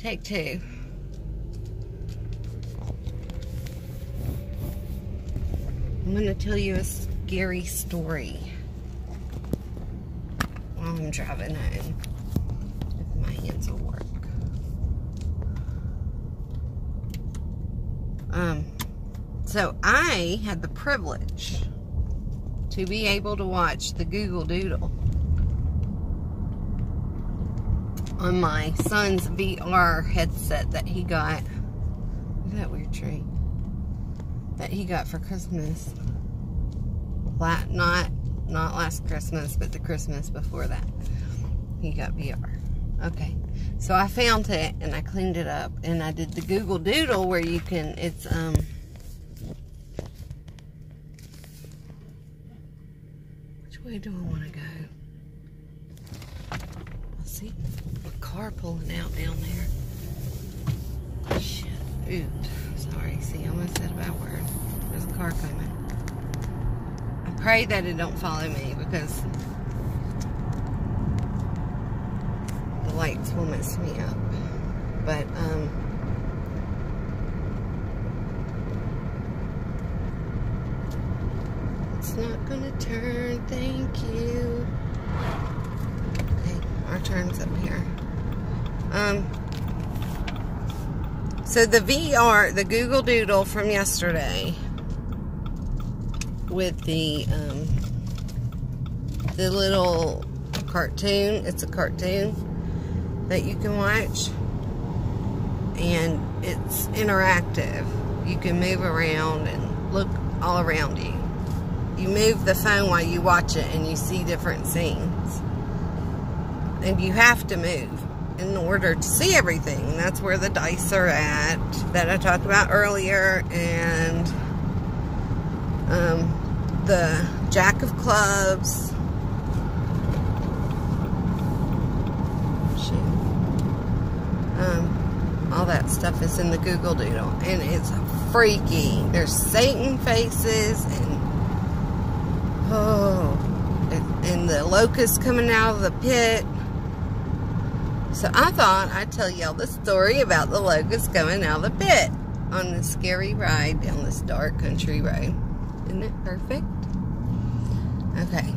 Take two. I'm going to tell you a scary story while I'm driving home, if my hands will work. So I had the privilege to be able to watch the Google Doodle on my son's VR headset that he got. Look at that weird tree. That he got for Christmas. Not last Christmas, but the Christmas before that. He got VR. Okay. So I found it and I cleaned it up and I did the Google Doodle where you can, it's, which way do I want to go? Let's see. A car pulling out down there. Shit. Oops. Sorry. See, I almost said a bad word. There's a car coming. I pray that it don't follow me because the lights will mess me up. But, it's not gonna turn. Thank you. Okay, our turn's up here. So the VR, the Google Doodle from yesterday with the little cartoon, it's a cartoon that you can watch and it's interactive. You can move around and look all around you. You move the phone while you watch it and you see different scenes. And you have to move in order to see everything. That's where the dice are at that I talked about earlier, and the Jack of Clubs. All that stuff is in the Google Doodle, and it's freaky. There's Satan faces and and the locusts coming out of the pit. So I thought I'd tell y'all the story about the locusts coming out of the pit on this scary ride down this dark country road. Isn't it perfect? Okay.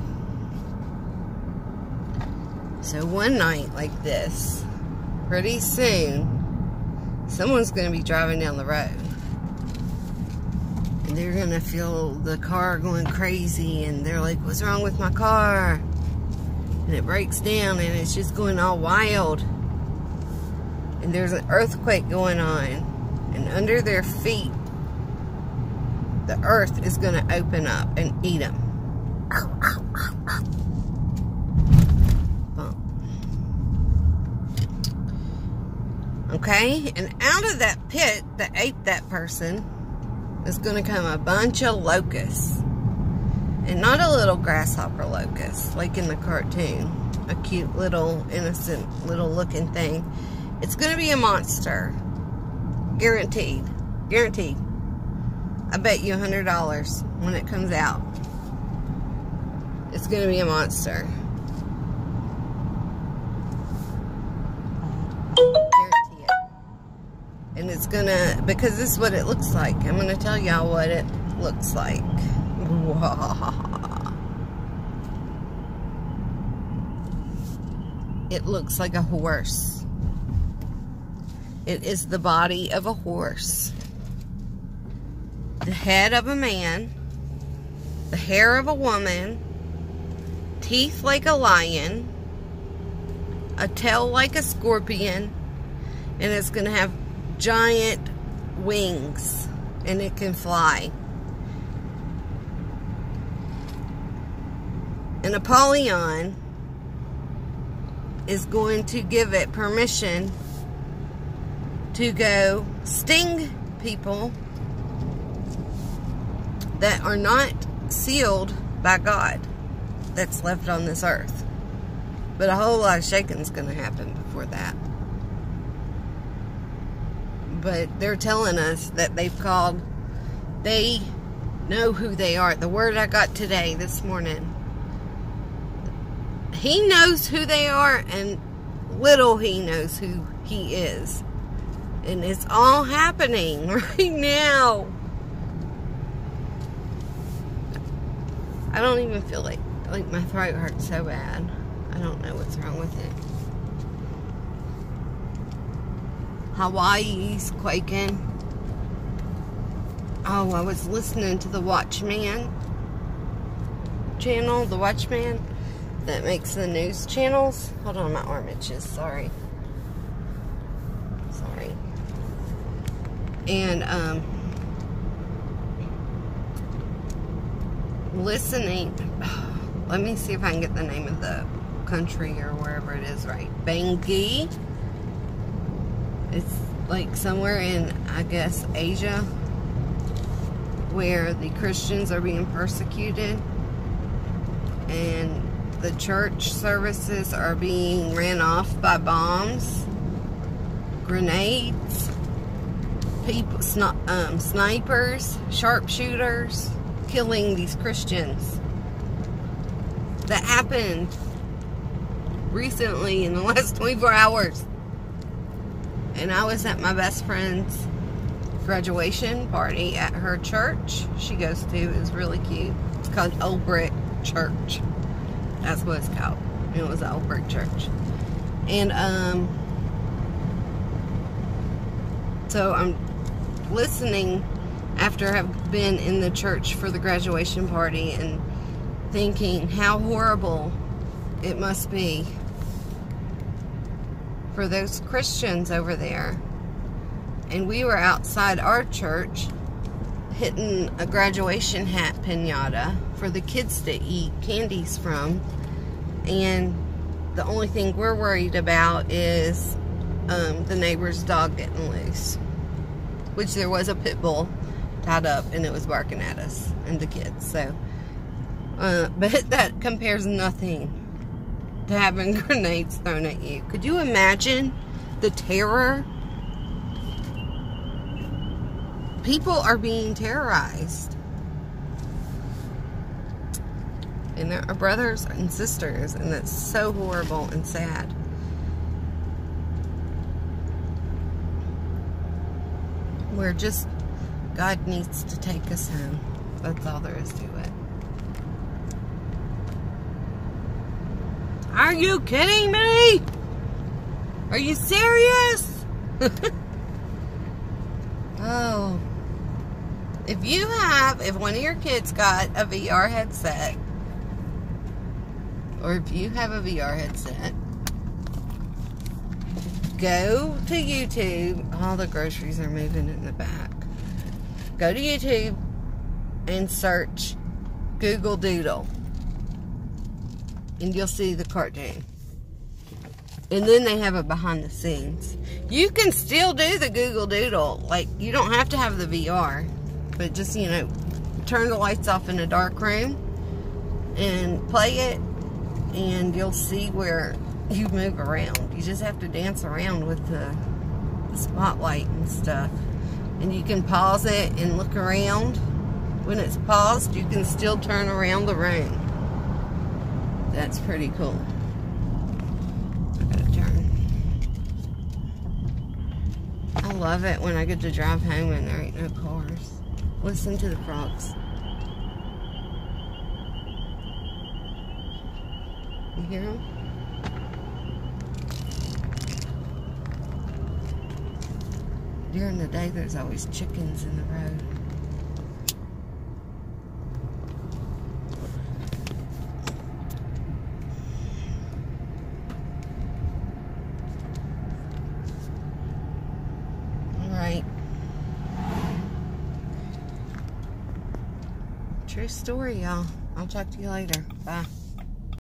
So one night like this, pretty soon, someone's going to be driving down the road. And they're going to feel the car going crazy. And they're like, what's wrong with my car? And it breaks down and it's just going all wild. And there's an earthquake going on. And under their feet, the earth is going to open up and eat them. Okay? And out of that pit that ate that person is going to come a bunch of locusts. And not a little grasshopper locust, like in the cartoon. A cute little, innocent, little looking thing. It's going to be a monster. Guaranteed. Guaranteed. I bet you $100 when it comes out. It's going to be a monster. Guarantee it. And it's going to, because this is what it looks like. I'm going to tell y'all what it looks like. It looks like a horse. It is the body of a horse. The head of a man. The hair of a woman. Teeth like a lion. A tail like a scorpion. And it's going to have giant wings. And it can fly. And Apollyon is going to give it permission to go sting people that are not sealed by God that's left on this earth. But a whole lot of shaking is going to happen before that. But they're telling us that they know who they are. The word I got today, this morning. He knows who they are, and little he knows who he is. And it's all happening right now. I don't even feel like my throat hurts so bad. I don't know what's wrong with it. Hawaii's quaking. Oh, I was listening to the Watchman channel, the Watchman that makes the news channels. Hold on, my arm itches. Sorry. And listening. Let me see if I can get the name of the country or wherever it is right. Bangui. It's like somewhere in, I guess, Asia, where the Christians are being persecuted and the church services are being ran off by bombs, grenades, people, snipers, sharpshooters, killing these Christians. That happened recently in the last 24 hours. And I was at my best friend's graduation party at her church she goes to. It was really cute. It's called Old Brick Church. That's what it's called. It was an Old Brick Church. And so I'm listening after I've been in the church for the graduation party and thinking how horrible it must be for those Christians over there. And we were outside our church hitting a graduation hat piñata for the kids to eat candies from, and the only thing we're worried about is the neighbor's dog getting loose, which there was a pit bull tied up and it was barking at us and the kids. So but that compares nothing to having grenades thrown at you. Could you imagine the terror? People are being terrorized. And they're our brothers and sisters, and that's so horrible and sad. We're just, God needs to take us home. That's all there is to it. Are you kidding me? Are you serious? Oh. If one of your kids got a VR headset, or if you have a VR headset, go to YouTube. All the groceries are moving in the back. Go to YouTube and search Google Doodle. And you'll see the cartoon. And then they have it behind the scenes. You can still do the Google Doodle. Like, you don't have to have the VR. But just, you know, turn the lights off in a dark room and play it. And you'll see where you move around. You just have to dance around with the spotlight and stuff. And you can pause it and look around. When it's paused, you can still turn around the room. That's pretty cool. I gotta turn. I love it when I get to drive home and there ain't no cars. Listen to the frogs. You hear them? During the day, there's always chickens in the road. True story, y'all. I'll talk to you later. Bye.